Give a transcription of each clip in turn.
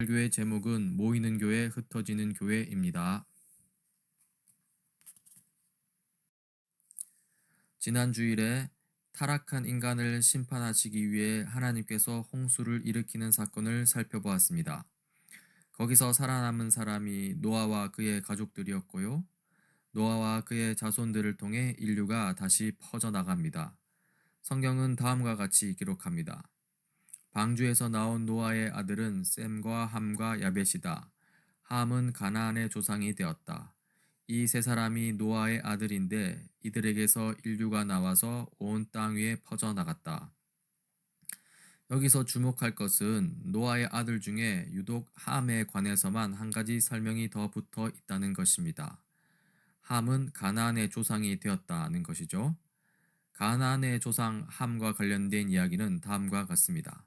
오늘 교회 제목은 모이는 교회, 흩어지는 교회입니다. 지난 주일에 타락한 인간을 심판하시기 위해 하나님께서 홍수를 일으키는 사건을 살펴보았습니다. 거기서 살아남은 사람이 노아와 그의 가족들이었고요. 노아와 그의 자손들을 통해 인류가 다시 퍼져나갑니다. 성경은 다음과 같이 기록합니다. 방주에서 나온 노아의 아들은 셈과 함과 야벳이다. 함은 가나안의 조상이 되었다. 이 세 사람이 노아의 아들인데 이들에게서 인류가 나와서 온 땅 위에 퍼져나갔다. 여기서 주목할 것은 노아의 아들 중에 유독 함에 관해서만 한 가지 설명이 더 붙어 있다는 것입니다. 함은 가나안의 조상이 되었다는 것이죠. 가나안의 조상 함과 관련된 이야기는 다음과 같습니다.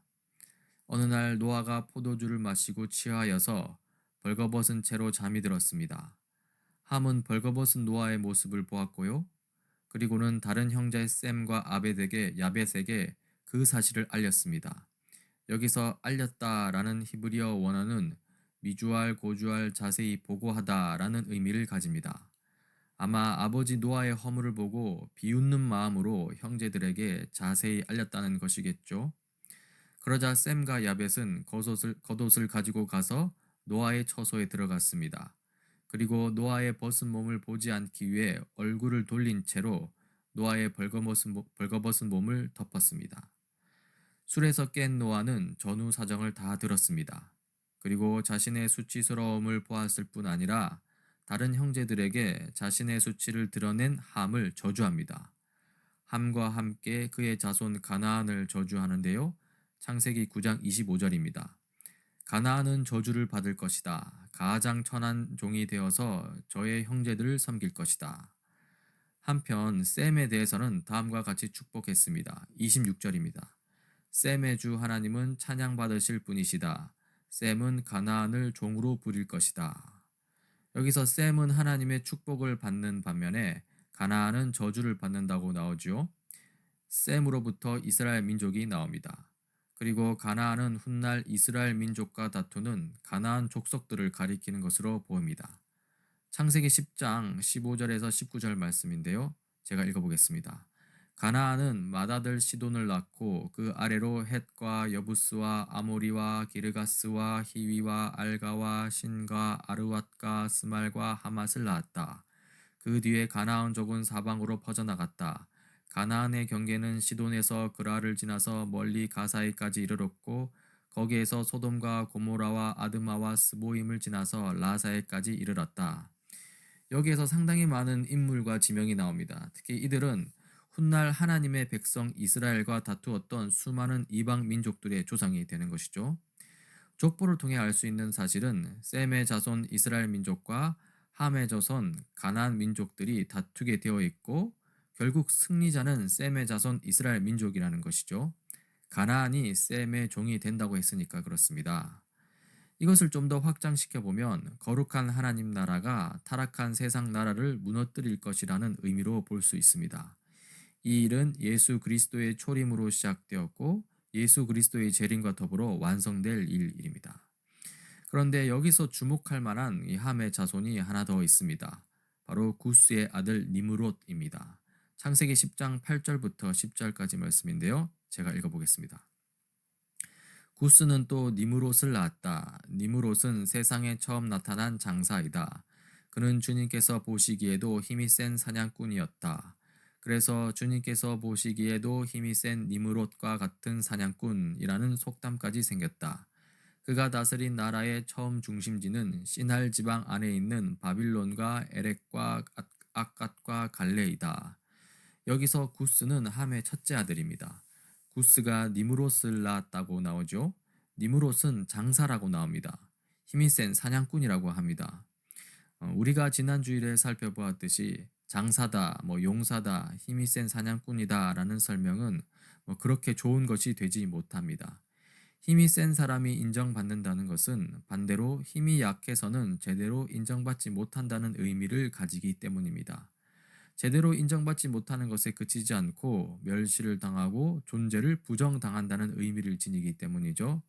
어느 날 노아가 포도주를 마시고 취하여서 벌거벗은 채로 잠이 들었습니다. 함은 벌거벗은 노아의 모습을 보았고요. 그리고는 다른 형제 셈과 아벳에게 야벳에게 그 사실을 알렸습니다. 여기서 알렸다라는 히브리어 원어는 미주알, 고주알, 자세히 보고하다라는 의미를 가집니다. 아마 아버지 노아의 허물을 보고 비웃는 마음으로 형제들에게 자세히 알렸다는 것이겠죠. 그러자 셈과 야벳은 겉옷을 가지고 가서 노아의 처소에 들어갔습니다. 그리고 노아의 벗은 몸을 보지 않기 위해 얼굴을 돌린 채로 노아의 벌거벗은 몸을 덮었습니다. 술에서 깬 노아는 전후 사정을 다 들었습니다. 그리고 자신의 수치스러움을 보았을 뿐 아니라 다른 형제들에게 자신의 수치를 드러낸 함을 저주합니다. 함과 함께 그의 자손 가나안을 저주하는데요. 창세기 9장 25절입니다. 가나안은 저주를 받을 것이다. 가장 천한 종이 되어서 저의 형제들을 섬길 것이다. 한편 셈에 대해서는 다음과 같이 축복했습니다. 26절입니다. 셈의 주 하나님은 찬양받으실 분이시다. 셈은 가나안을 종으로 부릴 것이다. 여기서 셈은 하나님의 축복을 받는 반면에 가나안은 저주를 받는다고 나오죠. 셈으로부터 이스라엘 민족이 나옵니다. 그리고 가나안은 훗날 이스라엘 민족과 다투는 가나안 족속들을 가리키는 것으로 보입니다. 창세기 10장 15절에서 19절 말씀인데요. 제가 읽어보겠습니다. 가나안은 맏아들 시돈을 낳고 그 아래로 헷과 여부스와 아모리와 기르가스와 히위와 알가와 신과 아르왓과 스말과 하맛을 낳았다. 그 뒤에 가나안 족은 사방으로 퍼져나갔다. 가나안의 경계는 시돈에서 그라를 지나서 멀리 가사이까지 이르렀고 거기에서 소돔과 고모라와 아드마와 스보임을 지나서 라사에까지 이르렀다. 여기에서 상당히 많은 인물과 지명이 나옵니다. 특히 이들은 훗날 하나님의 백성 이스라엘과 다투었던 수많은 이방 민족들의 조상이 되는 것이죠. 족보를 통해 알 수 있는 사실은 셈의 자손 이스라엘 민족과 함의 자손 가나안 민족들이 다투게 되어 있고 결국 승리자는 셈의 자손 이스라엘 민족이라는 것이죠. 가나안이 셈의 종이 된다고 했으니까 그렇습니다. 이것을 좀 더 확장시켜 보면 거룩한 하나님 나라가 타락한 세상 나라를 무너뜨릴 것이라는 의미로 볼 수 있습니다. 이 일은 예수 그리스도의 초림으로 시작되었고 예수 그리스도의 재림과 더불어 완성될 일입니다. 그런데 여기서 주목할 만한 이 함의 자손이 하나 더 있습니다. 바로 구스의 아들 니므롯입니다. 창세기 10장 8절부터 10절까지 말씀인데요. 제가 읽어보겠습니다. 구스는 또 니므롯을 낳았다. 니므롯은 세상에 처음 나타난 장사이다. 그는 주님께서 보시기에도 힘이 센 사냥꾼이었다. 그래서 주님께서 보시기에도 힘이 센 니므롯과 같은 사냥꾼이라는 속담까지 생겼다. 그가 다스린 나라의 처음 중심지는 시날 지방 안에 있는 바빌론과 에렉과 아갓과 갈레이다. 여기서 구스는 함의 첫째 아들입니다. 구스가 니므롯을 낳았다고 나오죠. 니므롯은 장사라고 나옵니다. 힘이 센 사냥꾼이라고 합니다. 우리가 지난 주일에 살펴보았듯이 장사다, 용사다, 힘이 센 사냥꾼이다라는 설명은 그렇게 좋은 것이 되지 못합니다. 힘이 센 사람이 인정받는다는 것은 반대로 힘이 약해서는 제대로 인정받지 못한다는 의미를 가지기 때문입니다. 제대로 인정받지 못하는 것에 그치지 않고 멸시를 당하고 존재를 부정당한다는 의미를 지니기 때문이죠.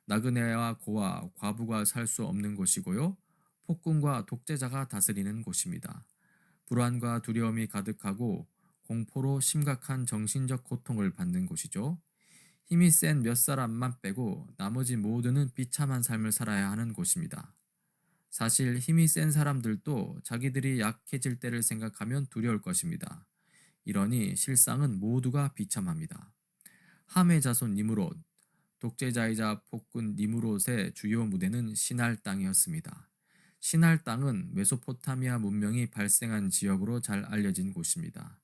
나그네와 고아, 과부가 살 수 없는 곳이고요. 폭군과 독재자가 다스리는 곳입니다. 불안과 두려움이 가득하고 공포로 심각한 정신적 고통을 받는 곳이죠. 힘이 센 몇 사람만 빼고 나머지 모두는 비참한 삶을 살아야 하는 곳입니다. 사실 힘이 센 사람들도 자기들이 약해질 때를 생각하면 두려울 것입니다. 이러니 실상은 모두가 비참합니다. 함의 자손 니무롯, 독재자이자 폭군 니무롯의 주요 무대는 시날 땅이었습니다. 시날 땅은 메소포타미아 문명이 발생한 지역으로 잘 알려진 곳입니다.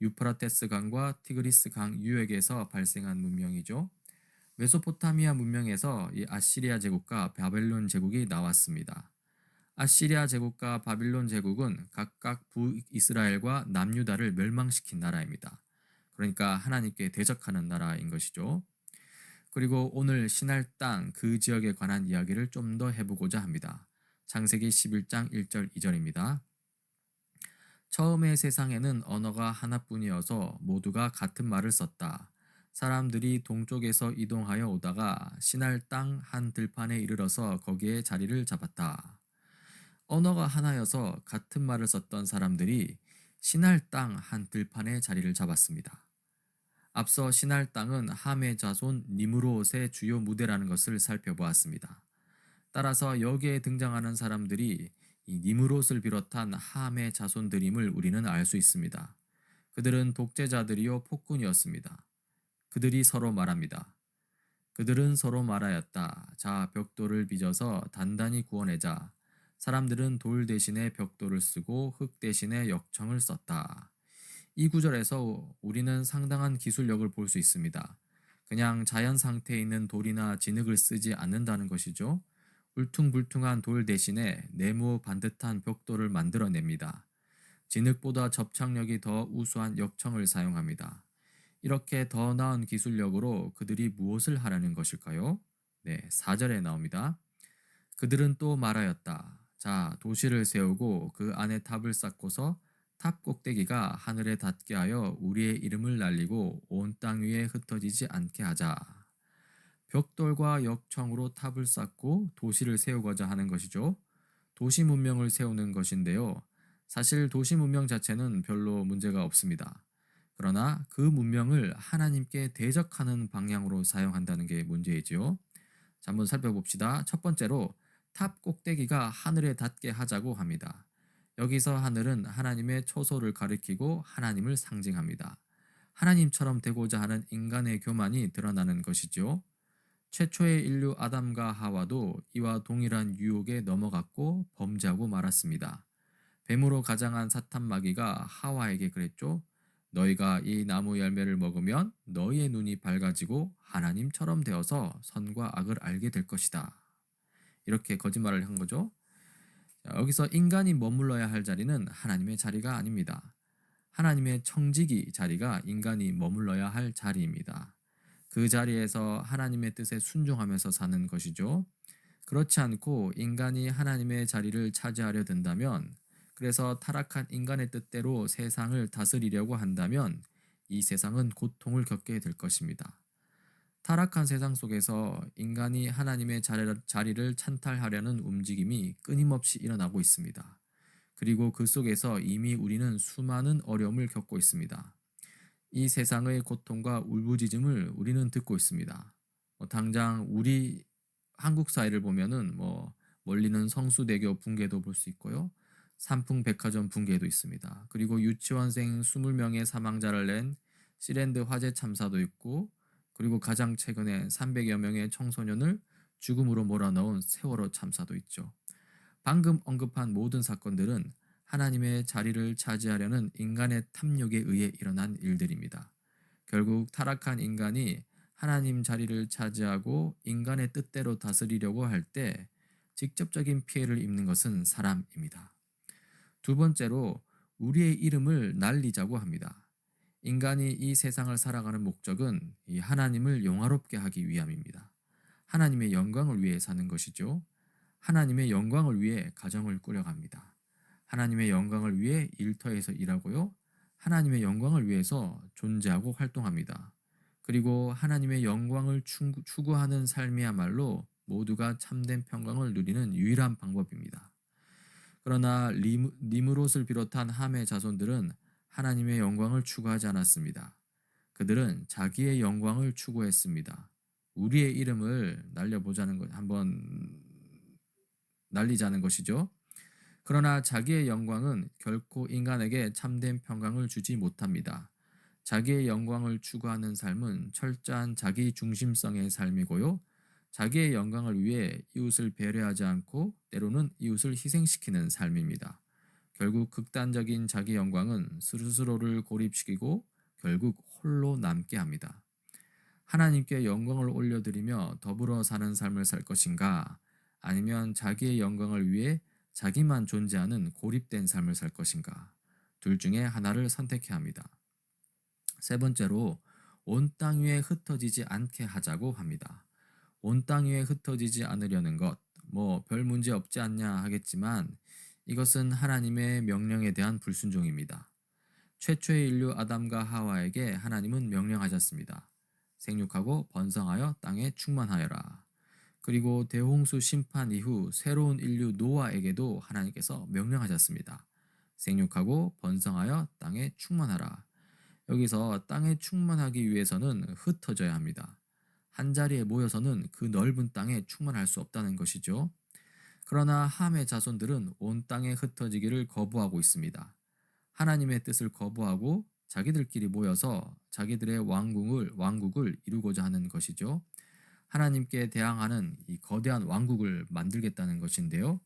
유프라테스 강과 티그리스 강 유역에서 발생한 문명이죠. 메소포타미아 문명에서 이 아시리아 제국과 바벨론 제국이 나왔습니다. 아시리아 제국과 바빌론 제국은 각각 북이스라엘과 남유다를 멸망시킨 나라입니다. 그러니까 하나님께 대적하는 나라인 것이죠. 그리고 오늘 시날 땅 그 지역에 관한 이야기를 좀 더 해보고자 합니다. 창세기 11장 1절 2절입니다. 처음에 세상에는 언어가 하나뿐이어서 모두가 같은 말을 썼다. 사람들이 동쪽에서 이동하여 오다가 시날 땅 한 들판에 이르러서 거기에 자리를 잡았다. 언어가 하나여서 같은 말을 썼던 사람들이 시날 땅 한 들판에 자리를 잡았습니다. 앞서 시날 땅은 함의 자손 니므롯의 주요 무대라는 것을 살펴보았습니다. 따라서 여기에 등장하는 사람들이 이 니므롯을 비롯한 함의 자손들임을 우리는 알 수 있습니다. 그들은 독재자들이요 폭군이었습니다. 그들이 서로 말합니다. 그들은 서로 말하였다. 자, 벽돌을 빚어서 단단히 구워내자. 사람들은 돌 대신에 벽돌을 쓰고 흙 대신에 역청을 썼다. 이 구절에서 우리는 상당한 기술력을 볼 수 있습니다. 그냥 자연 상태에 있는 돌이나 진흙을 쓰지 않는다는 것이죠. 울퉁불퉁한 돌 대신에 네모 반듯한 벽돌을 만들어냅니다. 진흙보다 접착력이 더 우수한 역청을 사용합니다. 이렇게 더 나은 기술력으로 그들이 무엇을 하라는 것일까요? 네, 4절에 나옵니다. 그들은 또 말하였다. 자, 도시를 세우고 그 안에 탑을 쌓고서 탑 꼭대기가 하늘에 닿게 하여 우리의 이름을 날리고 온 땅 위에 흩어지지 않게 하자. 벽돌과 역청으로 탑을 쌓고 도시를 세우고자 하는 것이죠. 도시 문명을 세우는 것인데요. 사실 도시 문명 자체는 별로 문제가 없습니다. 그러나 그 문명을 하나님께 대적하는 방향으로 사용한다는 게 문제이지요. 자, 한번 살펴봅시다. 첫 번째로 탑 꼭대기가 하늘에 닿게 하자고 합니다. 여기서 하늘은 하나님의 초소를 가리키고 하나님을 상징합니다. 하나님처럼 되고자 하는 인간의 교만이 드러나는 것이죠. 최초의 인류 아담과 하와도 이와 동일한 유혹에 넘어갔고 범죄하고 말았습니다. 뱀으로 가장한 사탄 마귀가 하와에게 그랬죠. 너희가 이 나무 열매를 먹으면 너희의 눈이 밝아지고 하나님처럼 되어서 선과 악을 알게 될 것이다. 이렇게 거짓말을 한 거죠. 자, 여기서 인간이 머물러야 할 자리는 하나님의 자리가 아닙니다. 하나님의 청지기 자리가 인간이 머물러야 할 자리입니다. 그 자리에서 하나님의 뜻에 순종하면서 사는 것이죠. 그렇지 않고 인간이 하나님의 자리를 차지하려 든다면, 그래서 타락한 인간의 뜻대로 세상을 다스리려고 한다면 이 세상은 고통을 겪게 될 것입니다. 타락한 세상 속에서 인간이 하나님의 자리를 찬탈하려는 움직임이 끊임없이 일어나고 있습니다. 그리고 그 속에서 이미 우리는 수많은 어려움을 겪고 있습니다. 이 세상의 고통과 울부짖음을 우리는 듣고 있습니다. 당장 우리 한국 사회를 보면은 멀리는 성수대교 붕괴도 볼 수 있고요. 삼풍백화점 붕괴도 있습니다. 그리고 유치원생 20명의 사망자를 낸 시랜드 화재 참사도 있고, 그리고 가장 최근에 300여 명의 청소년을 죽음으로 몰아넣은 세월호 참사도 있죠. 방금 언급한 모든 사건들은 하나님의 자리를 차지하려는 인간의 탐욕에 의해 일어난 일들입니다. 결국 타락한 인간이 하나님 자리를 차지하고 인간의 뜻대로 다스리려고 할 때 직접적인 피해를 입는 것은 사람입니다. 두 번째로 우리의 이름을 날리자고 합니다. 인간이 이 세상을 살아가는 목적은 이 하나님을 영화롭게 하기 위함입니다. 하나님의 영광을 위해 사는 것이죠. 하나님의 영광을 위해 가정을 꾸려갑니다. 하나님의 영광을 위해 일터에서 일하고요. 하나님의 영광을 위해서 존재하고 활동합니다. 그리고 하나님의 영광을 추구하는 삶이야말로 모두가 참된 평강을 누리는 유일한 방법입니다. 그러나 니므롯을 비롯한 함의 자손들은 하나님의 영광을 추구하지 않았습니다. 그들은 자기의 영광을 추구했습니다. 우리의 이름을 날려보자는 것, 한번 날리자는 것이죠. 그러나 자기의 영광은 결코 인간에게 참된 평강을 주지 못합니다. 자기의 영광을 추구하는 삶은 철저한 자기 중심성의 삶이고요. 자기의 영광을 위해 이웃을 배려하지 않고 때로는 이웃을 희생시키는 삶입니다. 결국 극단적인 자기 영광은 스스로를 고립시키고 결국 홀로 남게 합니다. 하나님께 영광을 올려드리며 더불어 사는 삶을 살 것인가? 아니면 자기의 영광을 위해 자기만 존재하는 고립된 삶을 살 것인가? 둘 중에 하나를 선택해야 합니다. 세 번째로 온 땅 위에 흩어지지 않게 하자고 합니다. 온 땅 위에 흩어지지 않으려는 것, 뭐 별 문제 없지 않냐 하겠지만 이것은 하나님의 명령에 대한 불순종입니다. 최초의 인류 아담과 하와에게 하나님은 명령하셨습니다. 생육하고 번성하여 땅에 충만하여라. 그리고 대홍수 심판 이후 새로운 인류 노아에게도 하나님께서 명령하셨습니다. 생육하고 번성하여 땅에 충만하라. 여기서 땅에 충만하기 위해서는 흩어져야 합니다. 한 자리에 모여서는 그 넓은 땅에 충만할 수 없다는 것이죠. 그러나 함의 자손들은 온 땅에 흩어지기를 거부하고 있습니다. 하나님의 뜻을 거부하고 자기들끼리 모여서 자기들의 왕국을 이루고자 하는 것이죠. 하나님께 대항하는 이 거대한 왕국을 만들겠다는 것인데요.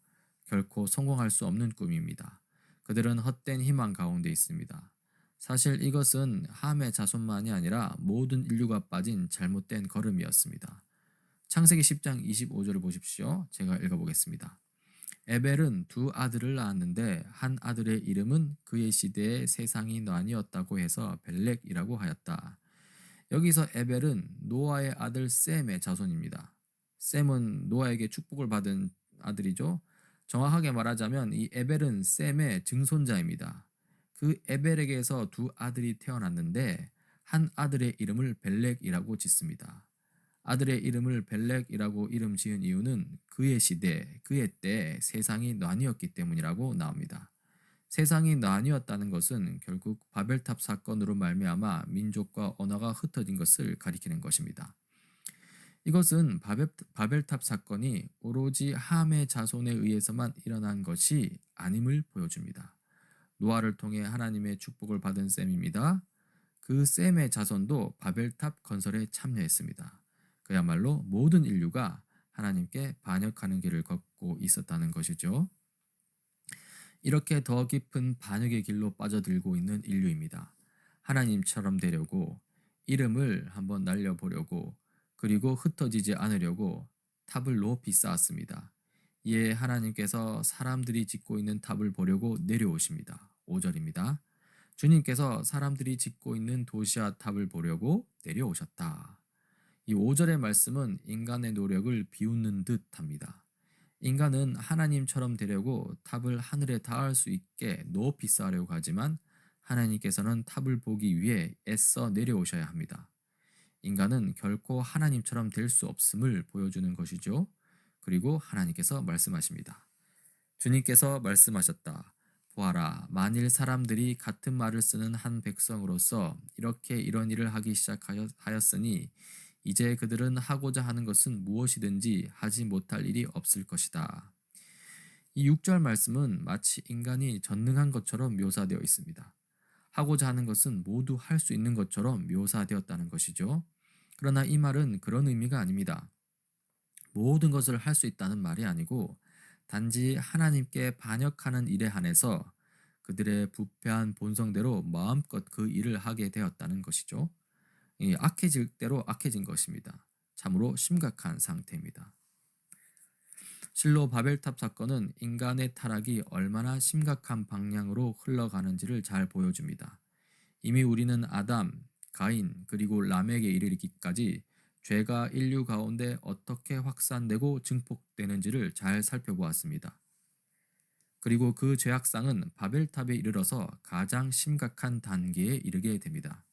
결코 성공할 수 없는 꿈입니다. 그들은 헛된 희망 가운데 있습니다. 사실 이것은 함의 자손만이 아니라 모든 인류가 빠진 잘못된 걸음이었습니다. 창세기 10장 25절을 보십시오. 제가 읽어보겠습니다. 에벨은 두 아들을 낳았는데 한 아들의 이름은 그의 시대에 세상이 나뉘었다고 해서 벨렉이라고 하였다. 여기서 에벨은 노아의 아들 셈의 자손입니다. 셈은 노아에게 축복을 받은 아들이죠. 정확하게 말하자면 이 에벨은 셈의 증손자입니다. 그 에벨에게서 두 아들이 태어났는데 한 아들의 이름을 벨렉이라고 짓습니다. 아들의 이름을 벨렉이라고 이름 지은 이유는 그의 시대, 그의 때 세상이 나뉘었기 때문이라고 나옵니다. 세상이 나뉘었다는 것은 결국 바벨탑 사건으로 말미암아 민족과 언어가 흩어진 것을 가리키는 것입니다. 이것은 바벨탑 사건이 오로지 함의 자손에 의해서만 일어난 것이 아님을 보여줍니다. 노아를 통해 하나님의 축복을 받은 셈입니다. 그 셈의 자손도 바벨탑 건설에 참여했습니다. 그야말로 모든 인류가 하나님께 반역하는 길을 걷고 있었다는 것이죠. 이렇게 더 깊은 반역의 길로 빠져들고 있는 인류입니다. 하나님처럼 되려고 이름을 한번 날려보려고 그리고 흩어지지 않으려고 탑을 높이 쌓았습니다. 이에 하나님께서 사람들이 짓고 있는 탑을 보려고 내려오십니다. 5절입니다. 주님께서 사람들이 짓고 있는 도시와 탑을 보려고 내려오셨다. 이 5절의 말씀은 인간의 노력을 비웃는 듯 합니다. 인간은 하나님처럼 되려고 탑을 하늘에 닿을 수 있게 높이 쌓으려고 하지만 하나님께서는 탑을 보기 위해 애써 내려오셔야 합니다. 인간은 결코 하나님처럼 될 수 없음을 보여주는 것이죠. 그리고 하나님께서 말씀하십니다. 주님께서 말씀하셨다. 보아라, 만일 사람들이 같은 말을 쓰는 한 백성으로서 이렇게 이런 일을 하기 시작하였으니 이제 그들은 하고자 하는 것은 무엇이든지 하지 못할 일이 없을 것이다. 이 6절 말씀은 마치 인간이 전능한 것처럼 묘사되어 있습니다. 하고자 하는 것은 모두 할 수 있는 것처럼 묘사되었다는 것이죠. 그러나 이 말은 그런 의미가 아닙니다. 모든 것을 할 수 있다는 말이 아니고 단지 하나님께 반역하는 일에 한해서 그들의 부패한 본성대로 마음껏 그 일을 하게 되었다는 것이죠. 악해질 대로 악해진 것입니다. 참으로 심각한 상태입니다. 실로 바벨탑 사건은 인간의 타락이 얼마나 심각한 방향으로 흘러가는지를 잘 보여줍니다. 이미 우리는 아담, 가인, 그리고 람에게 이르기까지 죄가 인류 가운데 어떻게 확산되고 증폭되는지를 잘 살펴보았습니다. 그리고 그 죄악상은 바벨탑에 이르러서 가장 심각한 단계에 이르게 됩니다.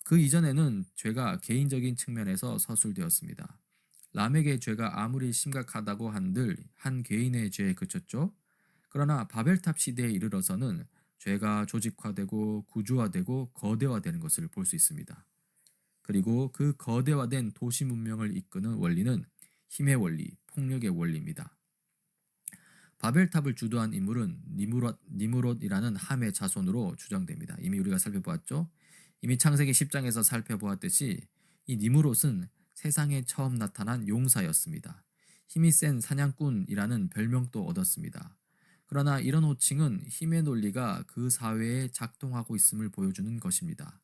그 이전에는 죄가 개인적인 측면에서 서술되었습니다. 람에게 죄가 아무리 심각하다고 한들 한 개인의 죄에 그쳤죠. 그러나 바벨탑 시대에 이르러서는 죄가 조직화되고 구조화되고 거대화되는 것을 볼 수 있습니다. 그리고 그 거대화된 도시 문명을 이끄는 원리는 힘의 원리, 폭력의 원리입니다. 바벨탑을 주도한 인물은 니무롯이라는 함의 자손으로 추정됩니다. 이미 우리가 살펴보았죠. 이미 창세기 10장에서 살펴보았듯이 이 니무롯은 세상에 처음 나타난 용사였습니다. 힘이 센 사냥꾼이라는 별명도 얻었습니다. 그러나 이런 호칭은 힘의 논리가 그 사회에 작동하고 있음을 보여주는 것입니다.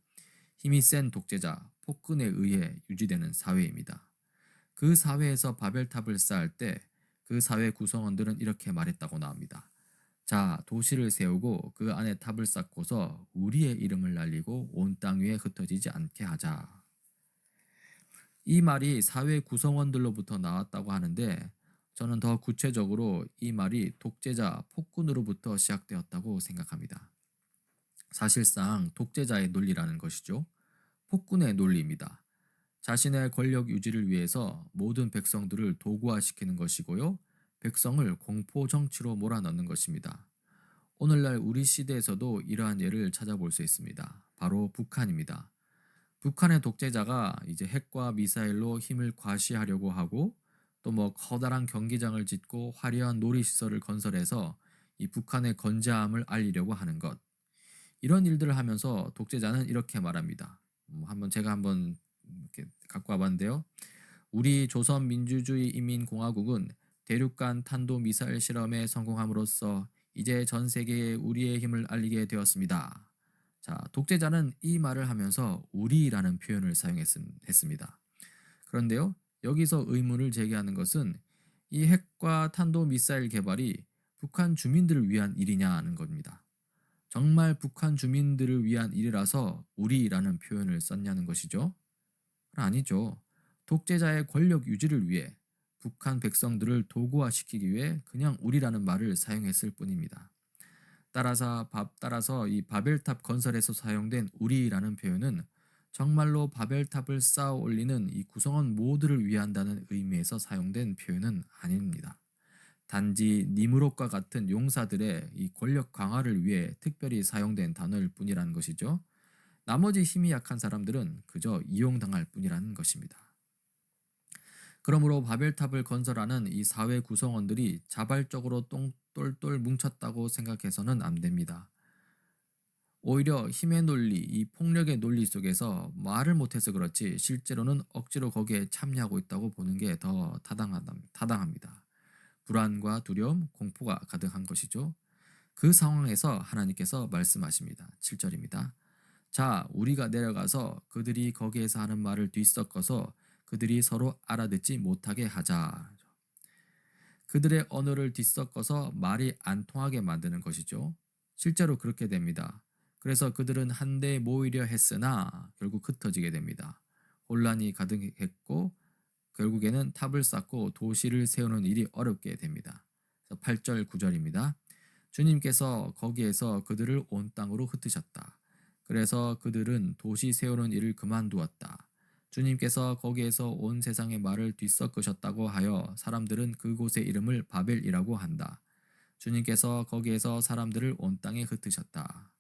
힘이 센 독재자, 폭군에 의해 유지되는 사회입니다. 그 사회에서 바벨탑을 쌓을 때 그 사회 구성원들은 이렇게 말했다고 나옵니다. 자, 도시를 세우고 그 안에 탑을 쌓고서 우리의 이름을 날리고 온 땅 위에 흩어지지 않게 하자. 이 말이 사회 구성원들로부터 나왔다고 하는데 저는 더 구체적으로 이 말이 독재자, 폭군으로부터 시작되었다고 생각합니다. 사실상 독재자의 논리라는 것이죠. 폭군의 논리입니다. 자신의 권력 유지를 위해서 모든 백성들을 도구화시키는 것이고요. 백성을 공포 정치로 몰아넣는 것입니다. 오늘날 우리 시대에서도 이러한 예를 찾아볼 수 있습니다. 바로 북한입니다. 북한의 독재자가 이제 핵과 미사일로 힘을 과시하려고 하고 또 뭐 커다란 경기장을 짓고 화려한 놀이시설을 건설해서 이 북한의 건재함을 알리려고 하는 것. 이런 일들을 하면서 독재자는 이렇게 말합니다. 제가 한번 이렇게 갖고 와봤는데요. 우리 조선민주주의인민공화국은 대륙간 탄도미사일 실험에 성공함으로써 이제 전 세계에 우리의 힘을 알리게 되었습니다. 자, 독재자는 이 말을 하면서 우리라는 표현을 사용했습니다. 그런데요, 여기서 의문을 제기하는 것은 이 핵과 탄도미사일 개발이 북한 주민들을 위한 일이냐는 겁니다. 정말 북한 주민들을 위한 일이라서 우리라는 표현을 썼냐는 것이죠. 아니죠. 독재자의 권력 유지를 위해 북한 백성들을 도구화시키기 위해 그냥 우리라는 말을 사용했을 뿐입니다. 따라서 이 바벨탑 건설에서 사용된 우리라는 표현은 정말로 바벨탑을 쌓아 올리는 이 구성원 모두를 위한다는 의미에서 사용된 표현은 아닙니다. 단지 니무롯과 같은 용사들의 이 권력 강화를 위해 특별히 사용된 단어일 뿐이라는 것이죠. 나머지 힘이 약한 사람들은 그저 이용당할 뿐이라는 것입니다. 그러므로 바벨탑을 건설하는 이 사회 구성원들이 자발적으로 똘똘 뭉쳤다고 생각해서는 안 됩니다. 오히려 힘의 논리, 이 폭력의 논리 속에서 말을 못해서 그렇지 실제로는 억지로 거기에 참여하고 있다고 보는 게 더 타당합니다. 불안과 두려움, 공포가 가득한 것이죠. 그 상황에서 하나님께서 말씀하십니다. 7절입니다. 자, 우리가 내려가서 그들이 거기에서 하는 말을 뒤섞어서 그들이 서로 알아듣지 못하게 하자. 그들의 언어를 뒤섞어서 말이 안 통하게 만드는 것이죠. 실제로 그렇게 됩니다. 그래서 그들은 한데 모이려 했으나 결국 흩어지게 됩니다. 혼란이 가득했고 결국에는 탑을 쌓고 도시를 세우는 일이 어렵게 됩니다. 8절 9절입니다. 주님께서 거기에서 그들을 온 땅으로 흩으셨다. 그래서 그들은 도시 세우는 일을 그만두었다. 주님께서 거기에서 온 세상의 말을 뒤섞으셨다고 하여 사람들은 그곳의 이름을 바벨이라고 한다. 주님께서 거기에서 사람들을 온 땅에 흩으셨다.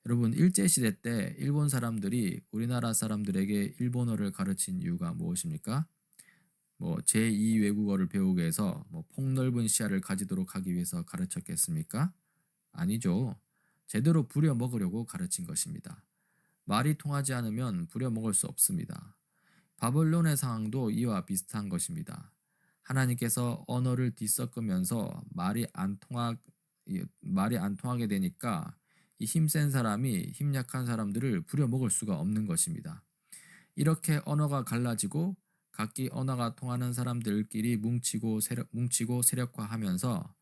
여러분, 일제시대 때 일본 사람들이 우리나라 사람들에게 일본어를 가르친 이유가 무엇입니까? 제2 외국어를 배우기 위해서 폭넓은 시야를 가지도록 하기 위해서 가르쳤겠습니까? 아니죠. 제대로 부려먹으려고 가르친 것입니다. 말이 통하지 않으면 부려먹을 수 없습니다. 바벨론의 상황도 이와 비슷한 것입니다. 하나님께서 언어를 뒤섞으면서 말이 안 통하게 되니까 이 힘센 사람이 힘 약한 사람들을 부려먹을 수가 없는 것입니다. 이렇게 언어가 갈라지고 각기 언어가 통하는 사람들끼리 뭉치고 세력화하면서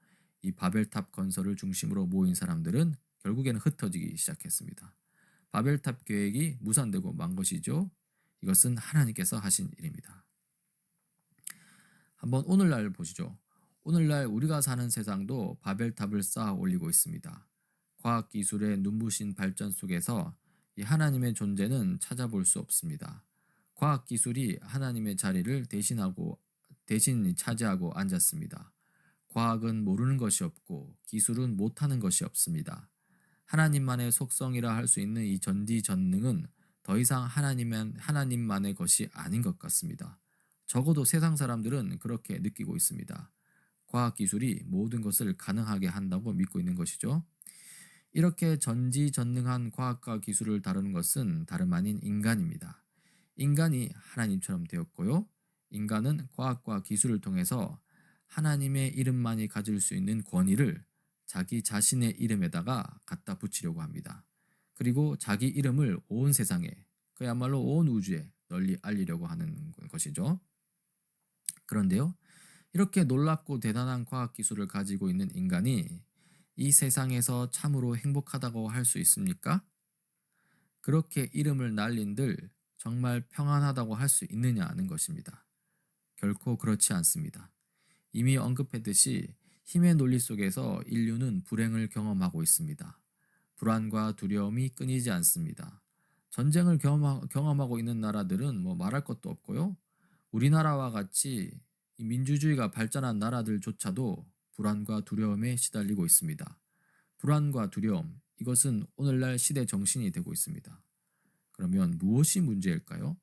이 바벨탑 건설을 중심으로 모인 사람들은 결국에는 흩어지기 시작했습니다. 바벨탑 계획이 무산되고 만 것이죠. 이것은 하나님께서 하신 일입니다. 한번 오늘날 보시죠. 오늘날 우리가 사는 세상도 바벨탑을 쌓아 올리고 있습니다. 과학기술의 눈부신 발전 속에서 이 하나님의 존재는 찾아볼 수 없습니다. 과학 기술이 하나님의 자리를 대신 차지하고 앉았습니다. 과학은 모르는 것이 없고 기술은 못하는 것이 없습니다. 하나님만의 속성이라 할 수 있는 이 전지전능은 더 이상 하나님만의 것이 아닌 것 같습니다. 적어도 세상 사람들은 그렇게 느끼고 있습니다. 과학 기술이 모든 것을 가능하게 한다고 믿고 있는 것이죠. 이렇게 전지전능한 과학과 기술을 다루는 것은 다름 아닌 인간입니다. 인간이 하나님처럼 되었고요. 인간은 과학과 기술을 통해서 하나님의 이름만이 가질 수 있는 권위를 자기 자신의 이름에다가 갖다 붙이려고 합니다. 그리고 자기 이름을 온 세상에, 그야말로 온 우주에 널리 알리려고 하는 것이죠. 그런데요, 이렇게 놀랍고 대단한 과학 기술을 가지고 있는 인간이 이 세상에서 참으로 행복하다고 할 수 있습니까? 그렇게 이름을 날린들 정말 평안하다고 할 수 있느냐 하는 것입니다. 결코 그렇지 않습니다. 이미 언급했듯이 힘의 논리 속에서 인류는 불행을 경험하고 있습니다. 불안과 두려움이 끊이지 않습니다. 전쟁을 경험하고 있는 나라들은 뭐 말할 것도 없고요. 우리나라와 같이 이 민주주의가 발전한 나라들조차도 불안과 두려움에 시달리고 있습니다. 불안과 두려움, 이것은 오늘날 시대 정신이 되고 있습니다. 그러면 무엇이 문제일까요?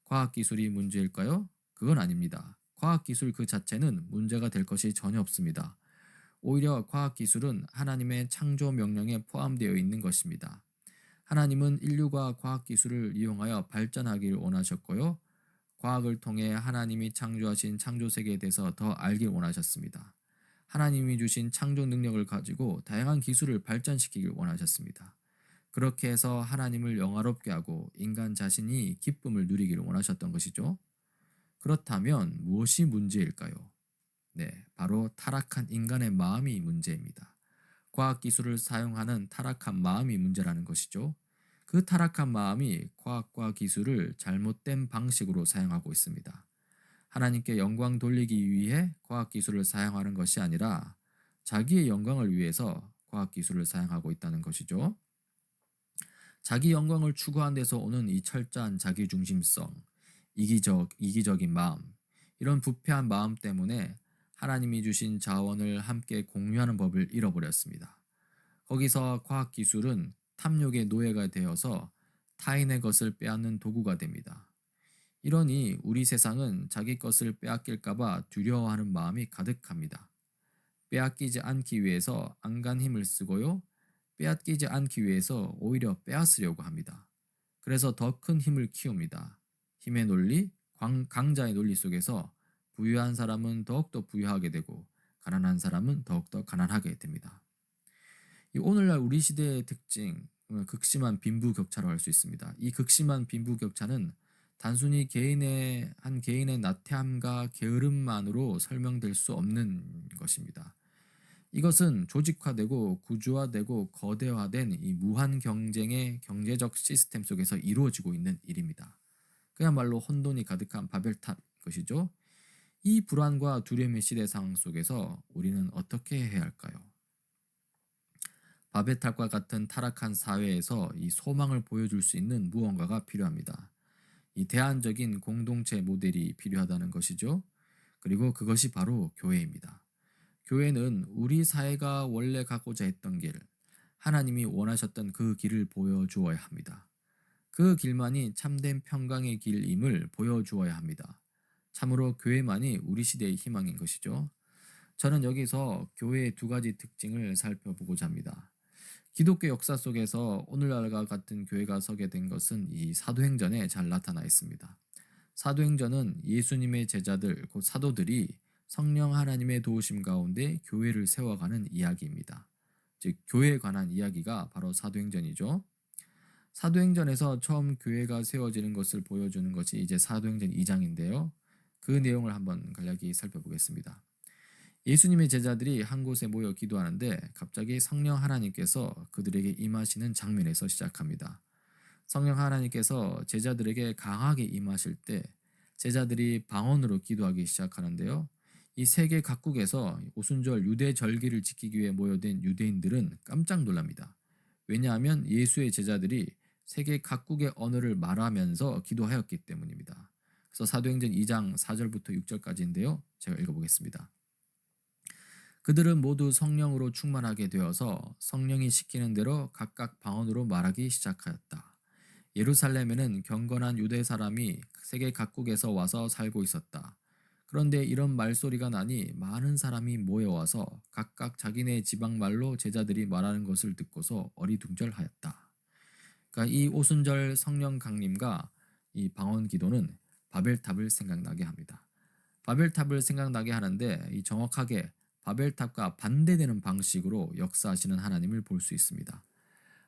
과학기술이 문제일까요? 그건 아닙니다. 과학기술 그 자체는 문제가 될 것이 전혀 없습니다. 오히려 과학기술은 하나님의 창조 명령에 포함되어 있는 것입니다. 하나님은 인류가 과학기술을 이용하여 발전하길 원하셨고요. 과학을 통해 하나님이 창조하신 창조세계에 대해서 더 알길 원하셨습니다. 하나님이 주신 창조 능력을 가지고 다양한 기술을 발전시키길 원하셨습니다. 그렇게 해서 하나님을 영화롭게 하고 인간 자신이 기쁨을 누리기를 원하셨던 것이죠. 그렇다면 무엇이 문제일까요? 네, 바로 타락한 인간의 마음이 문제입니다. 과학기술을 사용하는 타락한 마음이 문제라는 것이죠. 그 타락한 마음이 과학과 기술을 잘못된 방식으로 사용하고 있습니다. 하나님께 영광 돌리기 위해 과학기술을 사용하는 것이 아니라 자기의 영광을 위해서 과학기술을 사용하고 있다는 것이죠. 자기 영광을 추구한 데서 오는 이 철저한 자기중심성, 이기적인 마음, 이런 부패한 마음 때문에 하나님이 주신 자원을 함께 공유하는 법을 잃어버렸습니다. 거기서 과학기술은 탐욕의 노예가 되어서 타인의 것을 빼앗는 도구가 됩니다. 이러니 우리 세상은 자기 것을 빼앗길까봐 두려워하는 마음이 가득합니다. 빼앗기지 않기 위해서 안간 힘을 쓰고요. 빼앗기지 않기 위해서 오히려 빼앗으려고 합니다. 그래서 더 큰 힘을 키웁니다. 힘의 논리, 강자의 논리 속에서 부유한 사람은 더욱더 부유하게 되고 가난한 사람은 더욱더 가난하게 됩니다. 이 오늘날 우리 시대의 특징, 극심한 빈부격차로 할 수 있습니다. 이 극심한 빈부격차는 단순히 한 개인의 나태함과 게으름만으로 설명될 수 없는 것입니다. 이것은 조직화되고 구조화되고 거대화된 이 무한 경쟁의 경제적 시스템 속에서 이루어지고 있는 일입니다. 그야말로 혼돈이 가득한 바벨탑 것이죠. 이 불안과 두려움의 시대 상황 속에서 우리는 어떻게 해야 할까요? 바벨탑과 같은 타락한 사회에서 이 소망을 보여줄 수 있는 무언가가 필요합니다. 이 대안적인 공동체 모델이 필요하다는 것이죠. 그리고 그것이 바로 교회입니다. 교회는 우리 사회가 원래 가고자 했던 길, 하나님이 원하셨던 그 길을 보여주어야 합니다. 그 길만이 참된 평강의 길임을 보여주어야 합니다. 참으로 교회만이 우리 시대의 희망인 것이죠. 저는 여기서 교회의 두 가지 특징을 살펴보고자 합니다. 기독교 역사 속에서 오늘날과 같은 교회가 서게 된 것은 이 사도행전에 잘 나타나 있습니다. 사도행전은 예수님의 제자들, 곧 사도들이 성령 하나님의 도우심 가운데 교회를 세워가는 이야기입니다. 즉, 교회에 관한 이야기가 바로 사도행전이죠. 사도행전에서 처음 교회가 세워지는 것을 보여주는 것이 이제 사도행전 2장인데요. 그 내용을 한번 간략히 살펴보겠습니다. 예수님의 제자들이 한 곳에 모여 기도하는데 갑자기 성령 하나님께서 그들에게 임하시는 장면에서 시작합니다. 성령 하나님께서 제자들에게 강하게 임하실 때 제자들이 방언으로 기도하기 시작하는데요. 이 세계 각국에서 오순절 유대 절기를 지키기 위해 모여든 유대인들은 깜짝 놀랍니다. 왜냐하면 예수의 제자들이 세계 각국의 언어를 말하면서 기도하였기 때문입니다. 그래서 사도행전 2장 4절부터 6절까지인데요. 제가 읽어보겠습니다. 그들은 모두 성령으로 충만하게 되어서 성령이 시키는 대로 각각 방언으로 말하기 시작하였다. 예루살렘에는 경건한 유대 사람이 세계 각국에서 와서 살고 있었다. 그런데 이런 말소리가 나니 많은 사람이 모여와서 각각 자기네 지방 말로 제자들이 말하는 것을 듣고서 어리둥절하였다. 그러니까 이 오순절 성령 강림과 이 방언 기도는 바벨탑을 생각나게 합니다. 바벨탑을 생각나게 하는데 이 정확하게 바벨탑과 반대되는 방식으로 역사하시는 하나님을 볼 수 있습니다.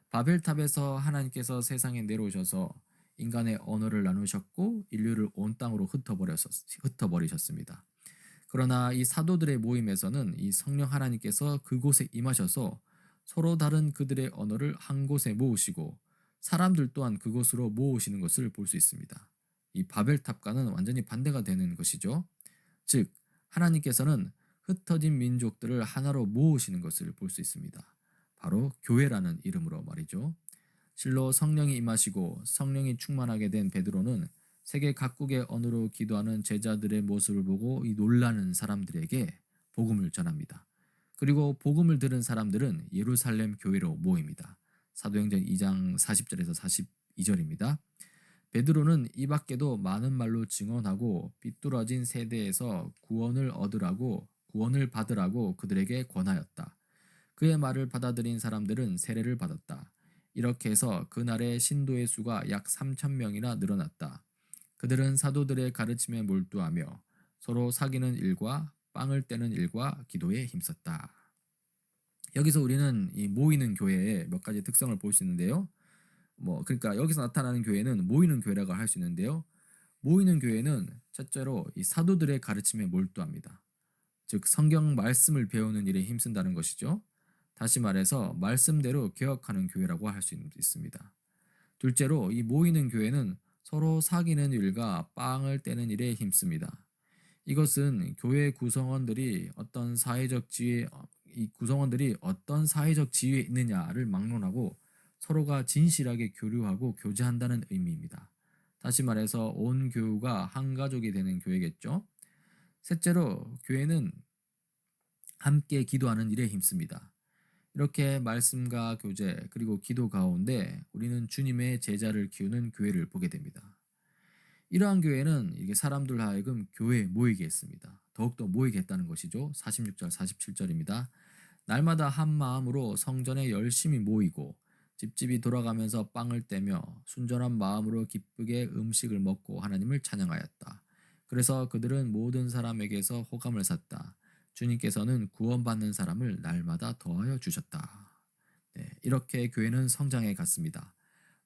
바벨탑에서 하나님께서 세상에 내려오셔서 인간의 언어를 나누셨고 인류를 온 땅으로 흩어버리셨습니다. 그러나 이 사도들의 모임에서는 이 성령 하나님께서 그곳에 임하셔서 서로 다른 그들의 언어를 한 곳에 모으시고 사람들 또한 그곳으로 모으시는 것을 볼 수 있습니다. 이 바벨탑과는 완전히 반대가 되는 것이죠. 즉 하나님께서는 흩어진 민족들을 하나로 모으시는 것을 볼 수 있습니다. 바로 교회라는 이름으로 말이죠. 실로 성령이 임하시고 성령이 충만하게 된 베드로는 세계 각국의 언어로 기도하는 제자들의 모습을 보고 이 놀라는 사람들에게 복음을 전합니다. 그리고 복음을 들은 사람들은 예루살렘 교회로 모입니다. 사도행전 2장 40절에서 42절입니다. 베드로는 이 밖에도 많은 말로 증언하고 삐뚤어진 세대에서 구원을 받으라고 그들에게 권하였다. 그의 말을 받아들인 사람들은 세례를 받았다. 이렇게 해서 그날의 신도의 수가 약 3천 명이나 늘어났다. 그들은 사도들의 가르침에 몰두하며 서로 사귀는 일과 빵을 떼는 일과 기도에 힘썼다. 여기서 우리는 이 모이는 교회의 몇 가지 특성을 볼 수 있는데요. 그러니까 여기서 나타나는 교회는 모이는 교회라고 할 수 있는데요. 모이는 교회는 첫째로 이 사도들의 가르침에 몰두합니다. 즉 성경 말씀을 배우는 일에 힘쓴다는 것이죠. 다시 말해서 말씀대로 개혁하는 교회라고 할 수 있습니다. 둘째로 이 모이는 교회는 서로 사귀는 일과 빵을 떼는 일에 힘씁니다. 이것은 교회 구성원들이 어떤 사회적 지위에 있느냐를 막론하고 서로가 진실하게 교류하고 교제한다는 의미입니다. 다시 말해서 온 교우가 한 가족이 되는 교회겠죠. 셋째로 교회는 함께 기도하는 일에 힘씁니다. 이렇게 말씀과 교제 그리고 기도 가운데 우리는 주님의 제자를 키우는 교회를 보게 됩니다. 이러한 교회는 이게 사람들 하여금 교회에 모이게 했습니다. 더욱더 모이게 했다는 것이죠. 46절 47절입니다. 날마다 한 마음으로 성전에 열심히 모이고 집집이 돌아가면서 빵을 떼며 순전한 마음으로 기쁘게 음식을 먹고 하나님을 찬양하였다. 그래서 그들은 모든 사람에게서 호감을 샀다. 주님께서는 구원받는 사람을 날마다 더하여 주셨다. 네, 이렇게 교회는 성장해 갔습니다.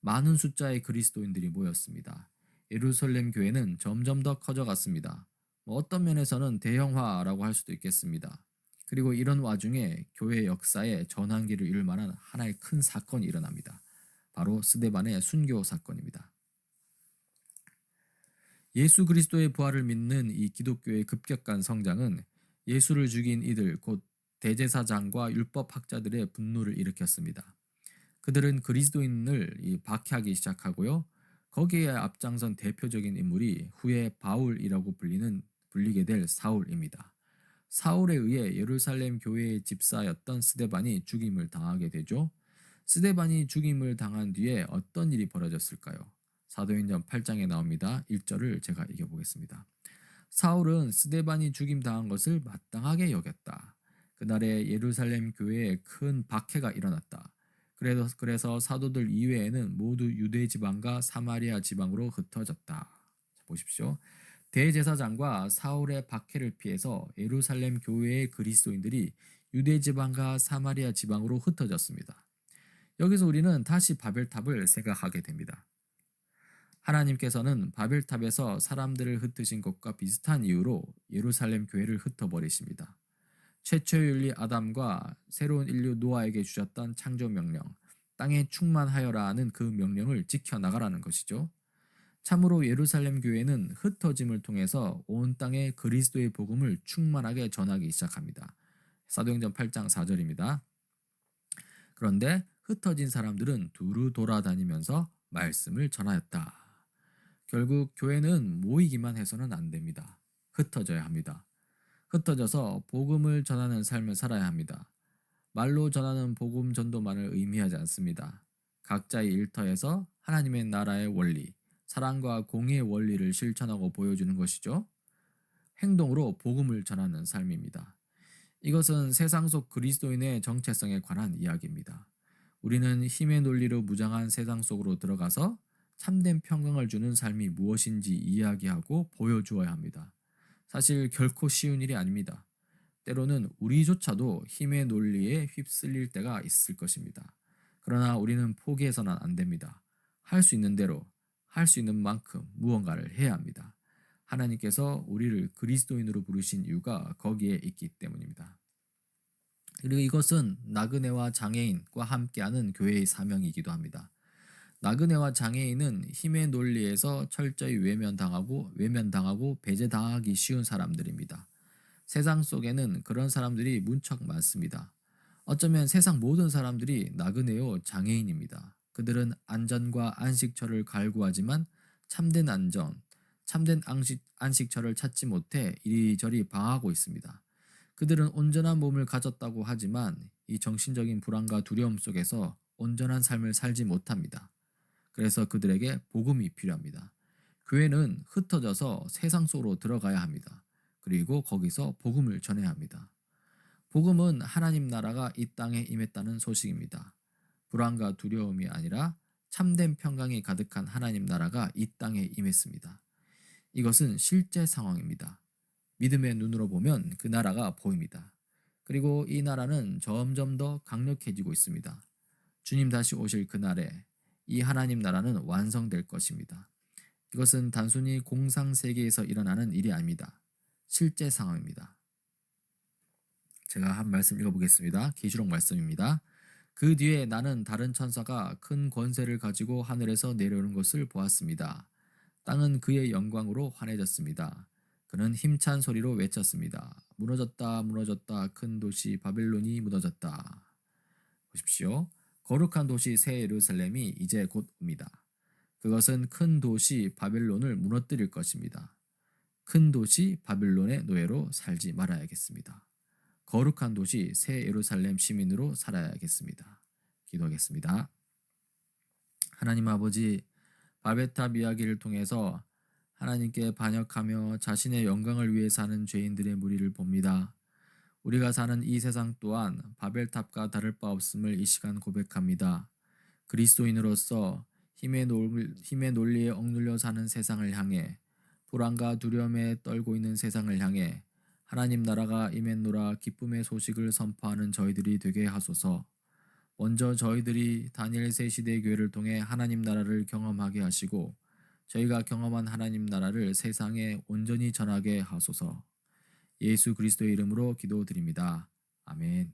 많은 숫자의 그리스도인들이 모였습니다. 예루살렘 교회는 점점 더 커져갔습니다. 어떤 면에서는 대형화라고 할 수도 있겠습니다. 그리고 이런 와중에 교회 역사에 전환기를 이룰 만한 하나의 큰 사건이 일어납니다. 바로 스데반의 순교 사건입니다. 예수 그리스도의 부활을 믿는 이 기독교의 급격한 성장은 예수를 죽인 이들 곧 대제사장과 율법학자들의 분노를 일으켰습니다. 그들은 그리스도인을 박해하기 시작하고요. 거기에 앞장선 대표적인 인물이 후에 바울이라고 불리게 될 사울입니다. 사울에 의해 예루살렘 교회의 집사였던 스데반이 죽임을 당하게 되죠. 스데반이 죽임을 당한 뒤에 어떤 일이 벌어졌을까요? 사도행전 8장에 나옵니다. 1절을 제가 읽어보겠습니다. 사울은 스데반이 죽임 당한 것을 마땅하게 여겼다. 그날에 예루살렘 교회에 큰 박해가 일어났다. 그래서 사도들 이외에는 모두 유대 지방과 사마리아 지방으로 흩어졌다. 보십시오. 대제사장과 사울의 박해를 피해서 예루살렘 교회의 그리스도인들이 유대 지방과 사마리아 지방으로 흩어졌습니다. 여기서 우리는 다시 바벨탑을 생각하게 됩니다. 하나님께서는 바벨탑에서 사람들을 흩으신 것과 비슷한 이유로 예루살렘 교회를 흩어버리십니다. 최초의 윤리 아담과 새로운 인류 노아에게 주셨던 창조 명령, 땅에 충만하여라는 그 명령을 지켜나가라는 것이죠. 참으로 예루살렘 교회는 흩어짐을 통해서 온 땅에 그리스도의 복음을 충만하게 전하기 시작합니다. 사도행전 8장 4절입니다. 그런데 흩어진 사람들은 두루 돌아다니면서 말씀을 전하였다. 결국 교회는 모이기만 해서는 안 됩니다. 흩어져야 합니다. 흩어져서 복음을 전하는 삶을 살아야 합니다. 말로 전하는 복음 전도만을 의미하지 않습니다. 각자의 일터에서 하나님의 나라의 원리, 사랑과 공의의 원리를 실천하고 보여주는 것이죠. 행동으로 복음을 전하는 삶입니다. 이것은 세상 속 그리스도인의 정체성에 관한 이야기입니다. 우리는 힘의 논리로 무장한 세상 속으로 들어가서 참된 평강을 주는 삶이 무엇인지 이야기하고 보여주어야 합니다. 사실 결코 쉬운 일이 아닙니다. 때로는 우리조차도 힘의 논리에 휩쓸릴 때가 있을 것입니다. 그러나 우리는 포기해서는 안 됩니다. 할 수 있는 대로, 할 수 있는 만큼 무언가를 해야 합니다. 하나님께서 우리를 그리스도인으로 부르신 이유가 거기에 있기 때문입니다. 그리고 이것은 나그네와 장애인과 함께하는 교회의 사명이기도 합니다. 나그네와 장애인은 힘의 논리에서 철저히 외면당하고 배제당하기 쉬운 사람들입니다. 세상 속에는 그런 사람들이 문척 많습니다. 어쩌면 세상 모든 사람들이 나그네요 장애인입니다. 그들은 안전과 안식처를 갈구하지만 참된 안전, 참된 안식처를 찾지 못해 이리저리 방황하고 있습니다. 그들은 온전한 몸을 가졌다고 하지만 이 정신적인 불안과 두려움 속에서 온전한 삶을 살지 못합니다. 그래서 그들에게 복음이 필요합니다. 교회는 흩어져서 세상 속으로 들어가야 합니다. 그리고 거기서 복음을 전해야 합니다. 복음은 하나님 나라가 이 땅에 임했다는 소식입니다. 불안과 두려움이 아니라 참된 평강이 가득한 하나님 나라가 이 땅에 임했습니다. 이것은 실제 상황입니다. 믿음의 눈으로 보면 그 나라가 보입니다. 그리고 이 나라는 점점 더 강력해지고 있습니다. 주님 다시 오실 그날에 이 하나님 나라는 완성될 것입니다. 이것은 단순히 공상 세계에서 일어나는 일이 아닙니다. 실제 상황입니다. 제가 한 말씀 읽어보겠습니다. 계시록 말씀입니다. 그 뒤에 나는 다른 천사가 큰 권세를 가지고 하늘에서 내려오는 것을 보았습니다. 땅은 그의 영광으로 환해졌습니다. 그는 힘찬 소리로 외쳤습니다. 무너졌다, 무너졌다, 큰 도시 바벨론이 무너졌다. 보십시오. 거룩한 도시 새 예루살렘이 이제 곧 옵니다. 그것은 큰 도시 바벨론을 무너뜨릴 것입니다. 큰 도시 바벨론의 노예로 살지 말아야겠습니다. 거룩한 도시 새 예루살렘 시민으로 살아야겠습니다. 기도하겠습니다. 하나님 아버지, 바베탑 이야기를 통해서 하나님께 반역하며 자신의 영광을 위해 사는 죄인들의 무리를 봅니다. 우리가 사는 이 세상 또한 바벨탑과 다를 바 없음을 이 시간 고백합니다. 그리스도인으로서 힘의 논리에 억눌려 사는 세상을 향해, 불안과 두려움에 떨고 있는 세상을 향해 하나님 나라가 임했노라 기쁨의 소식을 선포하는 저희들이 되게 하소서. 먼저 저희들이 다니엘 새 시대 교회를 통해 하나님 나라를 경험하게 하시고 저희가 경험한 하나님 나라를 세상에 온전히 전하게 하소서. 예수 그리스도의 이름으로 기도드립니다. 아멘.